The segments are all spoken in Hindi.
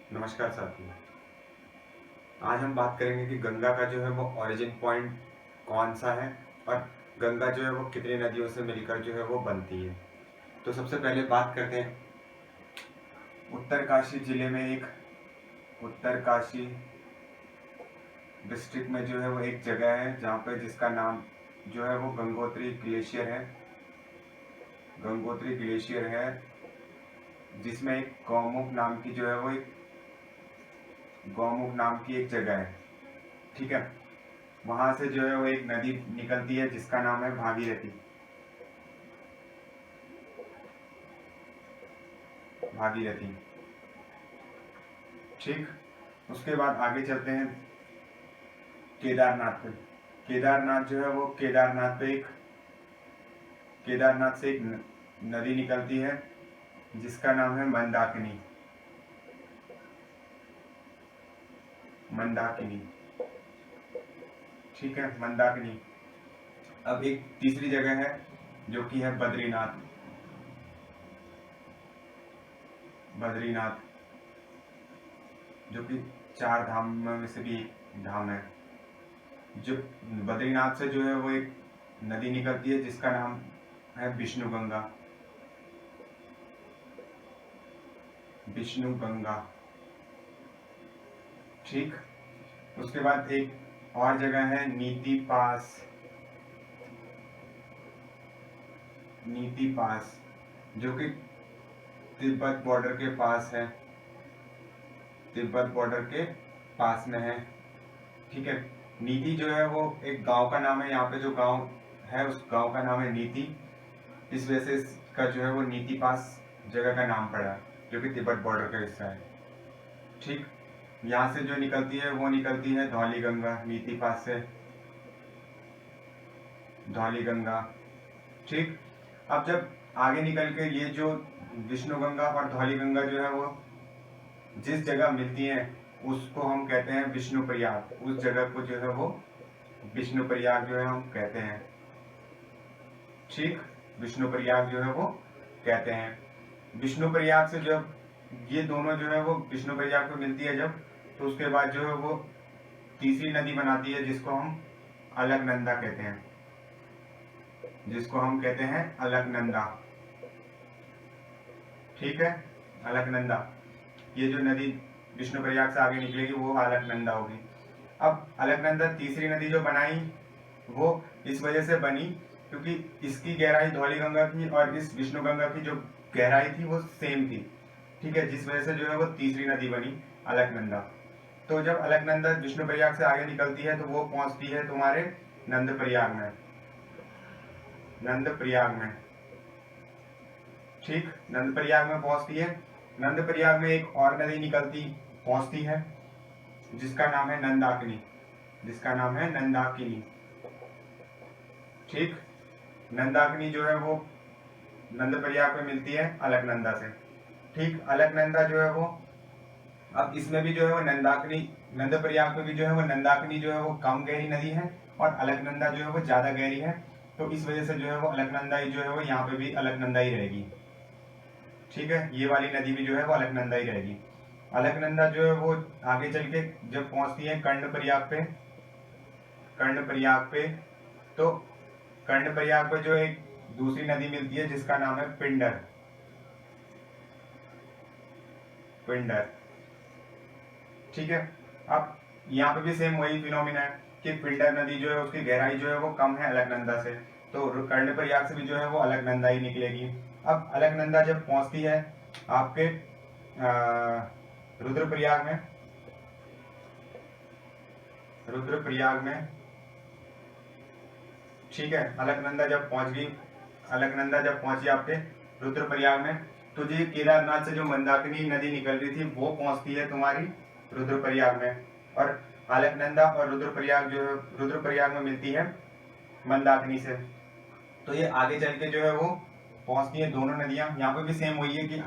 नमस्कार साथियों। आज हम बात करेंगे कि गंगा का जो है वो ओरिजिन पॉइंट कौन सा है और गंगा जो है वो कितनी नदियों से मिलकर जो है वो बनती है। तो सबसे पहले बात करते हैं उत्तरकाशी जिले में एक उत्तरकाशी डिस्ट्रिक्ट में जो है वो एक जगह है जहाँ पे जिसका नाम जो है वो गंगोत्री ग्लेशियर है। गंगोत्री ग्लेशियर है जिसमें एक गौमुख नाम की जो है वो एक गौमुख नाम की एक जगह है। ठीक है, वहां से जो है वो एक नदी निकलती है जिसका नाम है भागीरथी। भागीरथी ठीक। उसके बाद आगे चलते हैं केदारनाथ पे। केदारनाथ जो है वो केदारनाथ से एक नदी निकलती है जिसका नाम है मंदाकिनी। मंदाकिनी ठीक है, मंदाकिनी। अब एक तीसरी जगह है जो कि है बद्रीनाथ। बद्रीनाथ जो कि 4 धाम में से भी एक धाम है। जो बद्रीनाथ से जो है वो एक नदी निकलती है जिसका नाम है विष्णु गंगा। विष्णु गंगा ठीक। उसके बाद एक और जगह है नीति पास। नीति पास जो कि तिब्बत बॉर्डर के पास है। तिब्बत बॉर्डर के पास में है। ठीक है, नीति जो है वो एक गांव का नाम है। यहाँ पे जो गांव है उस गांव का नाम है नीति। इस वजह से इसका जो है वो नीति पास जगह का नाम पड़ा जो कि तिब्बत बॉर्डर का हिस्सा है। ठीक, यहाँ से जो निकलती है वो निकलती है धौली गंगा। नीति पास से धौली गंगा ठीक। अब जब आगे निकल के ये जो विष्णु गंगा और धौली गंगा जो है वो जिस जगह मिलती है उसको हम कहते हैं विष्णु प्रयाग। उस जगह को जो है वो विष्णु प्रयाग जो है हम कहते हैं। ठीक, विष्णु प्रयाग जो है वो कहते हैं। विष्णु प्रयाग से जब ये दोनों जो है वो विष्णु प्रयाग को मिलती है जब, तो उसके बाद जो है वो तीसरी नदी बनाती है जिसको हम अलकनंदा कहते हैं। जिसको हम कहते हैं अलकनंदा। ठीक है, अलकनंदा। ये जो नदी विष्णु प्रयाग से आगे निकलेगी वो अलकनंदा होगी। अब अलकनंदा तीसरी नदी जो बनाई वो इस वजह से बनी क्योंकि इसकी गहराई धौली गंगा की और इस विष्णु गंगा की जो गहराई थी वो सेम थी। ठीक है, जिस वजह से जो है वो तीसरी नदी बनी अलकनंदा। तो जब अलकनंदा विष्णु प्रयाग से आगे निकलती है तो वो पहुंचती है तुम्हारे नंद प्रयाग में। नंद प्रयाग में ठीक, नंद प्रयाग में पहुंचती है। नंद प्रयाग में एक और नदी निकलती पहुंचती है जिसका नाम है नंदाकिनी। जिसका नाम है नंदाकिनी ठीक। नंदाकिनी जो है वो नंद प्रयाग में मिलती है अलकनंदा से। ठीक, अलकनंदा जो है वो अब इसमें भी जो है वो नंदाकिनी नंद प्रयाग में भी जो है वो नंदाकिनी जो है वो कम गहरी नदी है और अलकनंदा जो है वो ज्यादा गहरी है। तो इस वजह से जो है वो अलकनंदा ही जो है वो यहाँ पे भी अलकनंदा ही रहेगी। ठीक है, ये वाली नदी भी जो है वो अलकनंदा ही रहेगी। अलकनंदा जो है वो आगे चल के जब पहुंचती है कर्णप्रयाग पे। कर्णप्रयाग पे तो कर्णप्रयाग पे जो एक दूसरी नदी मिलती है जिसका नाम है पिंडर। पिंडर ठीक है। अब यहाँ पे भी सेम वही फिनोमिना है कि पिंडर नदी जो है उसकी गहराई जो है वो कम है अलकनंदा से, तो कर्णप्रयाग से भी जो है वो अलकनंदा ही निकलेगी। अब अलकनंदा जब पहुंचती है आपके रुद्रप्रयाग में। रुद्रप्रयाग में ठीक है, अलकनंदा जब पहुंच गई, अलकनंदा जब पहुंची आपके रुद्रप्रयाग में, तो जी केदारनाथ से जो मंदाकिनी नदी निकल रही थी वो पहुंचती है तुम्हारी रुद्रप्रयाग में। और अलकनंदा और रुद्रप्रयाग जो है रुद्रप्रयाग में मिलती है मंदाकिनी से। तो ये आगे चल के जो है वो पहुंचती है दोनों नदियां। यहाँ पे भी सेम वही है कि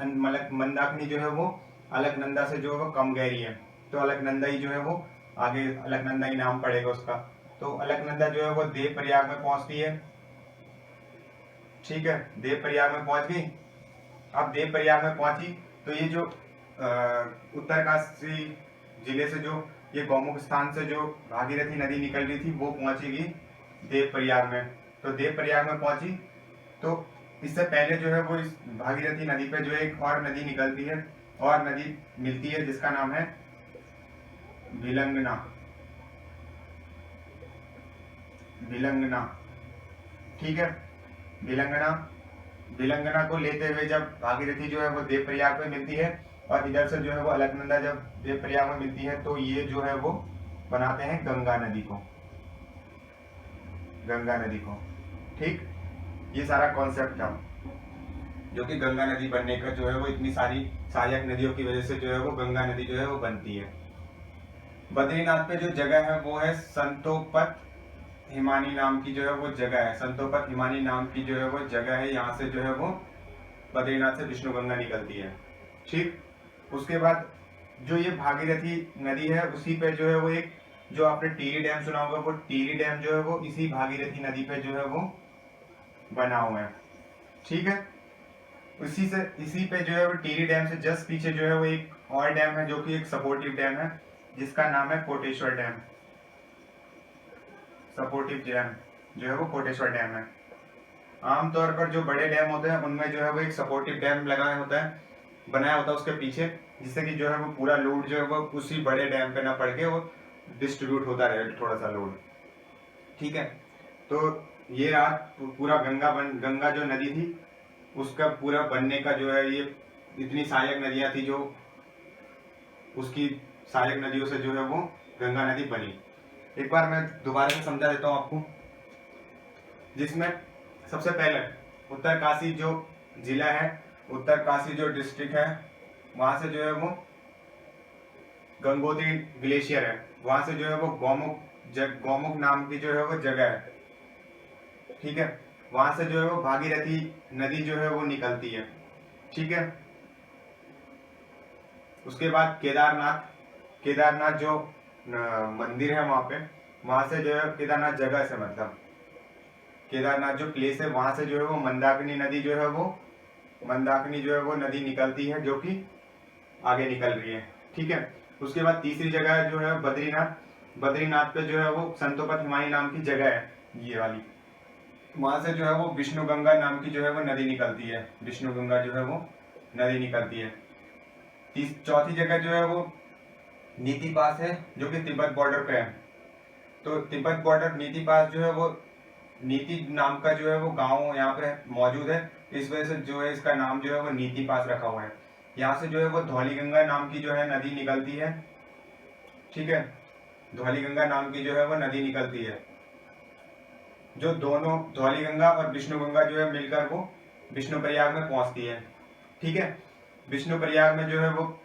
मंदाकिनी जो है वो अलकनंदा से जो है वो कम गहरी है, तो अलकनंदा ही जो है वो आगे अलकनंदा ही नाम पड़ेगा उसका। तो अलकनंदा जो है वो देव प्रयाग में पहुंचती है। ठीक है, देव प्रयाग में पहुंच गई। अब देव प्रयाग में पहुंची तो ये जो उत्तरकाशी जिले से जो ये गौमुख स्थान से जो भागीरथी नदी निकल रही थी वो पहुंचेगी देवप्रयाग में। तो देवप्रयाग में पहुंची तो इससे पहले जो है वो इस भागीरथी नदी पे जो एक और नदी निकलती है और नदी मिलती है जिसका नाम है भिलंगना। भिलंगना, ठीक है। भिलंगना, भिलंगना को लेते हुए जब भागीरथी जो है वो देवप्रयाग में मिलती है और इधर से जो है वो अलकनंदा जब देवप्रयाग में मिलती है तो ये जो है वो बनाते हैं गंगा नदी को, गंगा नदी को, ठीक। ये सारा कॉन्सेप्ट था जो कि गंगा नदी बनने का जो है वो इतनी सारी सहायक नदियों की वजह से जो है वो गंगा नदी जो है वो बनती है। बद्रीनाथ पे जो जगह है वो है संतोपत हिमानी नाम की जो है वो जगह है। संतोपत हिमानी नाम की जो है वो जगह है, यहाँ से जो है वो बद्रीनाथ से विष्णु गंगा निकलती है, ठीक। उसके बाद जो ये भागीरथी नदी है उसी पे जो है वो एक जो आपने टिहरी डैम सुना होगा, वो टिहरी डैम जो है वो इसी भागीरथी नदी पे जो है वो बना हुआ है, ठीक है। इसी पे जो है वो टिहरी डैम से जस्ट पीछे जो है वो एक और डैम है जो कि एक सपोर्टिव डैम है जिसका नाम है कोटेश्वर डैम। सपोर्टिव डैम जो है वो कोटेश्वर डैम है। आमतौर पर जो बड़े डैम होते हैं उनमें जो है वो एक सपोर्टिव डैम लगाया होता है, बनाया होता है उसके पीछे, जिससे कि जो है वो पूरा लोड जो है वो उसी बड़े डैम पे ना पड़ के वो डिस्ट्रीब्यूट होता रहे थोड़ा सा लोड, ठीक है। तो ये रात पूरा गंगा जो नदी थी उसका पूरा बनने का जो है ये इतनी सहायक नदियां थी जो उसकी सहायक नदियों से जो है वो गंगा नदी बनी। एक बार मैं दोबारा से समझा देता हूँ आपको, जिसमें सबसे पहले उत्तरकाशी जो जिला है, उत्तरकाशी जो डिस्ट्रिक्ट है, वहां से जो है वो गंगोत्री ग्लेशियर है, वहां से जो है वो गौमुख नाम की जो है वो जगह है, ठीक है। वहां से जो है वो भागीरथी नदी जो है वो निकलती है, ठीक है। उसके बाद केदारनाथ जो मंदिर है वहां पे, वहां से जो है केदारनाथ जगह से मतलब केदारनाथ जो प्लेस है वहां से जो है वो मंदाकिनी नदी जो है वो नदी निकलती है जो कि आगे निकल रही है, ठीक है। उसके बाद तीसरी जगह जो है बद्रीनाथ पे जो है वो संतोपत हिमानी नाम की जगह है ये वाली, वहां से जो है वो विष्णु गंगा नाम की जो है वो नदी निकलती है, विष्णु गंगा जो है वो नदी निकलती है। चौथी जगह जो है वो नीति पास है जो कि तिब्बत बॉर्डर पे है। तो तिब्बत बॉर्डर नीति पास जो है वो नीति नाम का जो है वो गांव यहाँ पे मौजूद है, इस वजह से जो है इसका नाम जो है वो नीति पास रखा हुआ है। यहाँ से जो है वो धौली गंगा नाम की जो है नदी निकलती है, ठीक है। धौली गंगा नाम की जो है वो नदी निकलती है, जो दोनों धौली गंगा और विष्णु गंगा जो है मिलकर वो विष्णु प्रयाग में पहुंचती है, ठीक है। विष्णु प्रयाग में जो है वो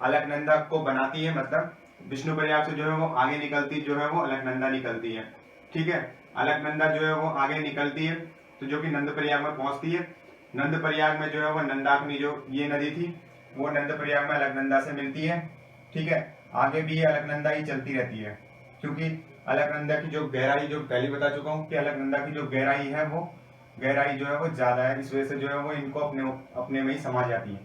अलकनंदा को बनाती है, मतलब विष्णु प्रयाग से जो है वो आगे निकलती जो है वो अलकनंदा निकलती है, ठीक है। अलकनंदा जो है वो आगे निकलती है तो जो कि नंद प्रयाग में पहुंचती है। नंद प्रयाग में जो है वो नंदाकिनी जो ये नदी थी वो नंद प्रयाग में अलकनंदा से मिलती है, ठीक है। आगे भी ये अलकनंदा ही चलती रहती है क्योंकि अलकनंदा की जो गहराई, जो पहले बता चुका हूँ कि अलकनंदा की जो गहराई है वो गहराई जो है वो ज्यादा है, इस वजह से जो है वो इनको अपने में ही समा जाती है,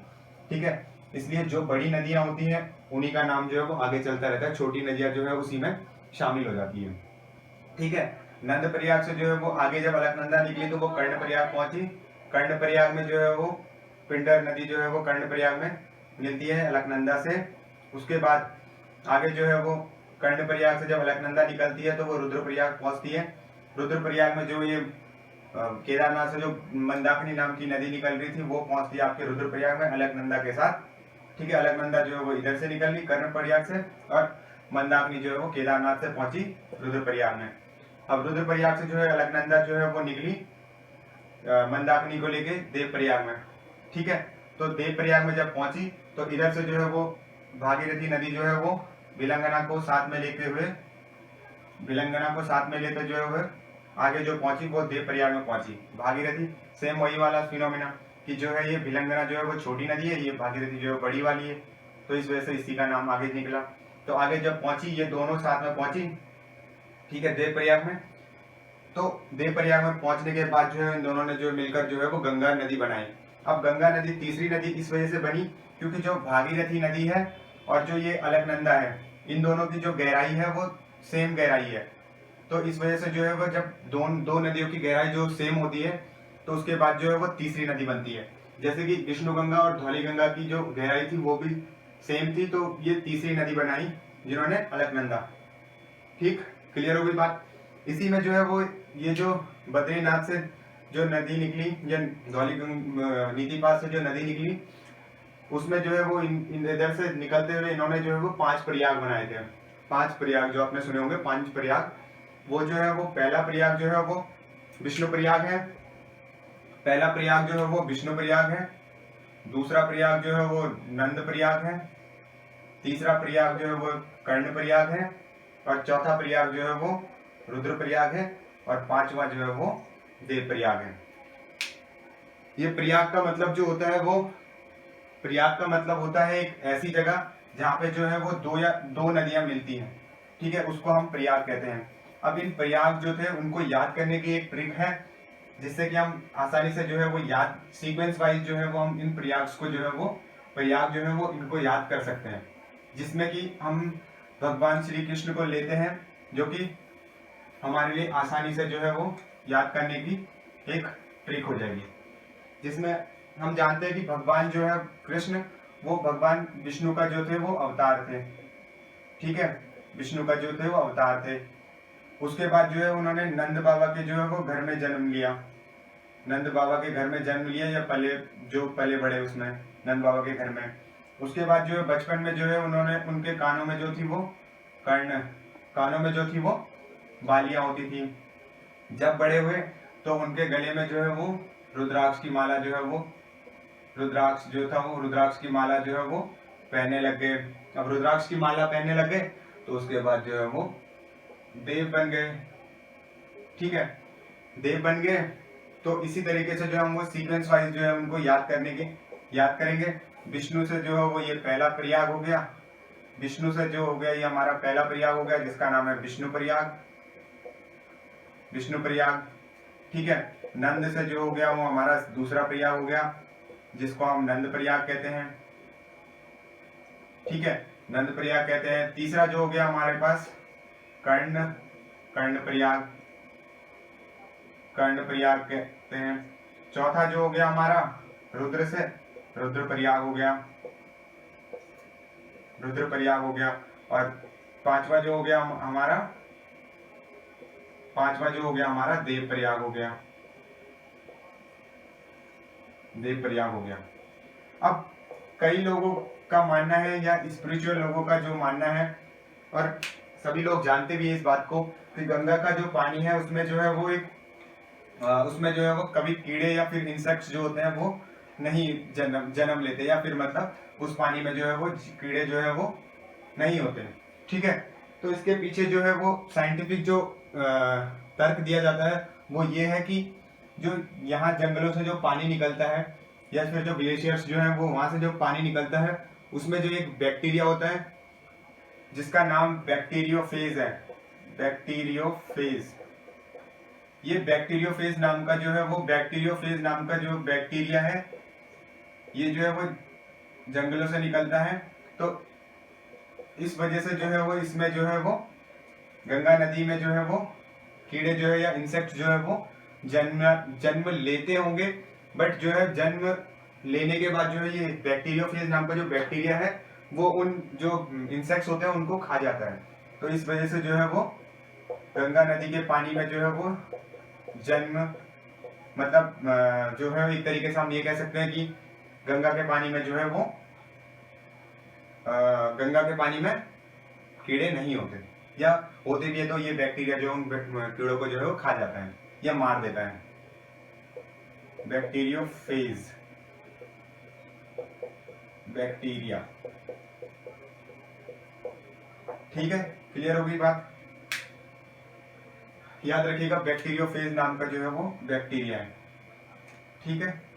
ठीक है। इसलिए जो बड़ी नदियां होती हैं उन्हीं का नाम जो है वो आगे चलता रहता है, छोटी नदियां जो है उसी में शामिल हो जाती है, ठीक है। नंद प्रयाग से जो है वो आगे जब अलकनंदा निकली तो वो कर्ण प्रयाग पहुंची। कर्ण प्रयाग में जो है वो पिंडर नदी जो है वो कर्ण प्रयाग में मिलती है अलकनंदा से। उसके बाद आगे जो है वो कर्ण प्रयाग से जब अलकनंदा निकलती है तो वो रुद्रप्रयाग पहुंचती है। रुद्रप्रयाग में जो ये केदारनाथ से जो मंदाकिनी नाम की नदी निकल रही थी वो पहुंचती है आपके रुद्रप्रयाग में अलकनंदा के साथ, ठीक है। अलकनंदा जो है वो इधर से निकल गई कर्ण प्रयाग से और मंदाकिनी जो है वो केदारनाथ से पहुंची रुद्रप्रयाग में। अब रुद्रप्रयाग से जो है अलकनंदा जो है वो निकली मंदाकिनी को लेके देवप्रयाग में, ठीक है। तो देवप्रयाग में जब पहुंची तो इधर से जो है वो भागीरथी नदी जो है वो भिलंगना को साथ में लेते जो है वो आगे जो पहुंची वो देवप्रयाग में पहुंची। भागीरथी सेम वही वाला फिनोमिना कि जो है ये भिलंगना जो है वो छोटी नदी है, ये भागीरथी जो है बड़ी वाली है, तो इस वजह से इसी का नाम आगे निकला। तो आगे जब पहुंची ये दोनों साथ में पहुंची, ठीक है, देवप्रयाग में। तो देवप्रयाग में पहुंचने के बाद जो है इन दोनों ने जो मिलकर जो है वो गंगा नदी बनाई। अब गंगा नदी तीसरी नदी इस वजह से बनी क्योंकि जो भागीरथी नदी है और जो ये अलकनंदा है, इन दोनों की जो गहराई है वो सेम गहराई है। तो इस वजह से जो है वो जब दो नदियों की गहराई जो सेम होती है तो उसके बाद जो है वो तीसरी नदी बनती है। जैसे कि विष्णु गंगा और धौली गंगा की जो गहराई थी वो भी सेम थी, तो ये तीसरी नदी बनाई जिन्होंने अलकनंदा। ठीक, क्लियर हो गई बात। इसी में जो है वो ये जो बद्रीनाथ से जो नदी निकली या धौली नीति पास से जो नदी निकली, उसमें जो है वो इधर से निकलते हुए इन्होंने जो है वो 5 प्रयाग बनाए थे। 5 प्रयाग जो आपने सुने होंगे, 5 प्रयाग, वो जो है वो पहला प्रयाग जो है वो विष्णु प्रयाग है। पहला प्रयाग जो है वो विष्णु प्रयाग है। दूसरा प्रयाग जो है वो नंद प्रयाग है। तीसरा प्रयाग जो है वो कर्ण प्रयाग है। और चौथा प्रयाग जो है वो रुद्र प्रयाग है। और पांचवा जो है वो देव प्रयाग है। ये प्रयाग का मतलब जो होता है वो, प्रयाग का मतलब होता है एक ऐसी जगह जहाँ पे जो है वो दो नदियां मिलती हैं। ठीक है, उसको हम प्रयाग कहते हैं। अब इन प्रयाग जो थे उनको याद करने की एक ट्रिक है जिससे कि हम आसानी से जो है वो याद सीक्वेंस वाइज जो है वो हम इन प्रयाग्स को जो है वो प्रयाग जो है वो इनको याद कर सकते हैं, जिसमें कि हम भगवान श्री कृष्ण को लेते हैं, जो कि हमारे लिए आसानी से जो है वो याद करने की एक ट्रिक हो जाएगी। जिसमें हम जानते हैं कि भगवान जो है कृष्ण, वो भगवान विष्णु का जो थे वो अवतार थे। ठीक है, विष्णु का जो थे वो अवतार थे। उसके बाद जो है उन्होंने नंद बाबा के जो है वो घर में जन्म लिया। नंद बाबा के घर में जन्म लिया या पले बड़े उसमें नंद बाबा के घर में। उसके बाद जो है बचपन में जो है उन्होंने उनके कानों में जो थी वो कानों में जो थी वो बालियां होती थी। जब बड़े हुए तो उनके गले में जो है वो रुद्राक्ष की माला जो है वो रुद्राक्ष की माला जो है वो पहनने लग गए। अब रुद्राक्ष की माला पहनने लग गए तो उसके बाद जो है वो देव बन गए। ठीक है, देव बन गए। तो इसी तरीके से जो हम वो सीक्वेंस वाइज जो है उनको याद करेंगे। विष्णु से जो है वो ये पहला प्रयाग हो गया। विष्णु से जो हो गया ये हमारा पहला प्रयाग हो गया जिसका नाम है विष्णु प्रयाग। ठीक है, नंद से जो हो गया वो हमारा दूसरा प्रयाग हो गया जिसको हम नंद प्रयाग कहते हैं। ठीक है, नंद प्रयाग कहते हैं। तीसरा जो हो गया हमारे पास कर्ण प्रयाग कहते हैं। चौथा जो हो गया हमारा रुद्र से रुद्र प्रयाग हो गया। और पांचवा जो हो गया हमारा देव प्रयाग हो गया। अब कई लोगों का मानना है या स्पिरिचुअल लोगों का जो मानना है, और सभी लोग जानते भी हैं इस बात को, कि गंगा का जो पानी है उसमें जो है वो कभी कीड़े या फिर इंसेक्ट्स जो होते हैं वो नहीं जन्म लेते, या फिर मतलब उस पानी में जो है वो कीड़े जो है वो नहीं होते। ठीक है, तो इसके पीछे जो है वो साइंटिफिक जो तर्क दिया जाता है वो ये है कि जो यहाँ जंगलों से जो पानी निकलता है या फिर जो ग्लेशियर्स जो है वो वहां से जो पानी निकलता है उसमें जो एक बैक्टीरिया होता है जिसका नाम बैक्टीरियोफेज है। ये बैक्टीरियोफेज नाम का जो बैक्टीरिया है ये जो है वो जंगलों से निकलता है। तो इस वजह से जो है वो इसमें जो है वो गंगा नदी में जो है वो कीड़े जो है या इंसेक्ट जो है वो जन्म लेते होंगे, बट जो है जन्म लेने के बाद जो है ये बैक्टीरियोफेज नाम का जो बैक्टीरिया है वो उन जो इंसेक्ट्स होते हैं उनको खा जाता है। तो इस वजह से जो है वो गंगा नदी के पानी में जो है वो जन्म, मतलब जो है एक तरीके से हम ये कह सकते हैं कि गंगा के पानी में जो है वो गंगा के पानी में कीड़े नहीं होते, या होते भी है तो ये बैक्टीरिया जो उन कीड़ों को जो है वो खा जाता है या मार देता है। Bacteriophage bacteria. ठीक है, क्लियर होगी बात। याद रखिएगा बैक्टीरियोफेज नाम का जो है वो बैक्टीरिया है। ठीक है।